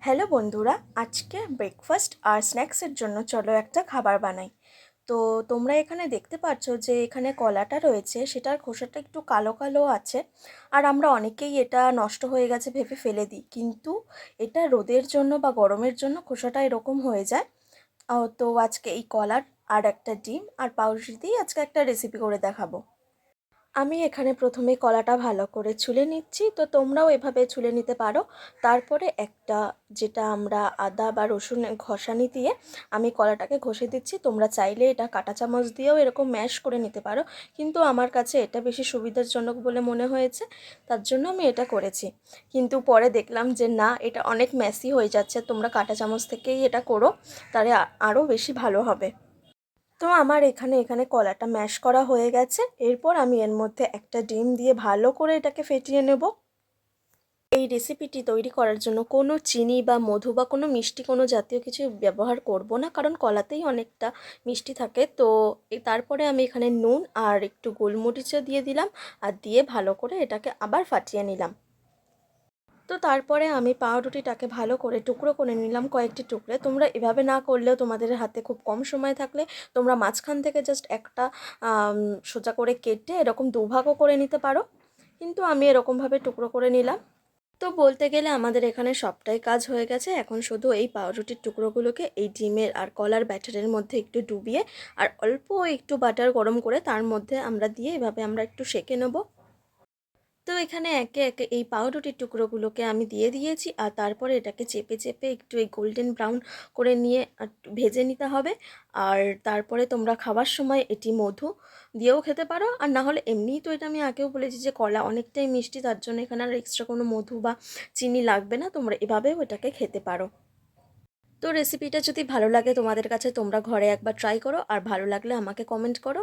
Hello বন্ধুরা, আজকে breakfast আর স্ন্যাক্সের জন্য চলো একটা খাবার বানাই। তো তোমরা এখানে দেখতে পাচ্ছ যে এখানে কলাটা রয়েছে, সেটার খোসাটা একটু কালো কালো আছে। আর আমরা অনেকেই এটা নষ্ট হয়ে গেছে ভেবে ফেলে দিই, কিন্তু এটা রোদের জন্য বা গরমের জন্য খোসাটা এরকম হয়ে যায়। তো আজকে এই কলার আর একটা ডিম আর পাউরুটি দিয়ে আজকে একটা রেসিপি করে দেখাবো। আমি এখানে প্রথমে কলাটা ভালো করে ছুলে নিচ্ছি, তো তোমরাও এভাবে ছুলে নিতে পারো। তারপরে একটা, যেটা আমরা আদা বা রসুন ঘষানি দিয়ে আমি কলাটাকে ঘষে দিচ্ছি। তোমরা চাইলে এটা কাঁটা চামচ দিয়েও এরকম ম্যাশ করে নিতে পারো, কিন্তু আমার কাছে এটা বেশি সুবিধাজনক বলে মনে হয়েছে, তার জন্য আমি এটা করেছি। কিন্তু পরে দেখলাম যে না, এটা অনেক মেসি হয়ে যাচ্ছে, তোমরা কাঁটা চামচ থেকেই এটা করো, তাহলে আরও বেশি ভালো হবে। তো আমার এখানে কলাটা ম্যাশ করা হয়ে গেছে। এরপর আমি এর মধ্যে একটা ডিম দিয়ে ভালো করে এটাকে ফেটিয়ে নেব। এই রেসিপিটি তৈরি করার জন্য কোনো চিনি বা মধু বা কোনো মিষ্টি কোনো জাতীয় কিছু ব্যবহার করব না, কারণ কলাতেই অনেকটা মিষ্টি থাকে। তো তারপরে আমি এখানে নুন আর একটু গোলমরিচও দিয়ে দিলাম, আর দিয়ে ভালো করে এটাকে আবার ফাটিয়ে নিলাম। তো তারপরে আমি পাউরুটিটাকে ভালো করে টুকরো করে নিলাম, কয়েকটি টুকরে। তোমরা এভাবে না করলেও, তোমাদের হাতে খুব কম সময় থাকলে তোমরা মাঝখান থেকে জাস্ট একটা সোজা করে কেটে এরকম দুভাগও করে নিতে পারো, কিন্তু আমি এরকমভাবে টুকরো করে নিলাম। তো বলতে গেলে আমাদের এখানে সবটাই কাজ হয়ে গেছে। এখন শুধু এই পাউরুটির টুকরোগুলোকে এই ডিমের আর কলার ব্যাটারের মধ্যে একটু ডুবিয়ে আর অল্প একটু বাটার গরম করে তার মধ্যে আমরা দিয়ে এভাবে আমরা একটু সেঁকে নেবো। তো এখানে একে একে এই পাউরুটির টুকরোগুলোকে আমি দিয়ে দিয়েছি, আর তারপরে এটাকে চেপে চেপে একটু এই গোল্ডেন ব্রাউন করে নিয়ে ভেজে নিতে হবে। আর তারপরে তোমরা খাবার সময় এটি মধু দিয়েও খেতে পারো, আর না হলে এমনিই, তো এটা আমি আগেও বলেছি যে কলা অনেকটাই মিষ্টি, তার জন্য এখানে আর এক্সট্রা কোনো মধু বা চিনি লাগবে না, তোমরা এভাবেও এটাকে খেতে পারো। তো রেসিপিটা যদি ভালো লাগে তোমাদের কাছে, তোমরা ঘরে একবার ট্রাই করো, আর ভালো লাগলে আমাকে কমেন্ট করো।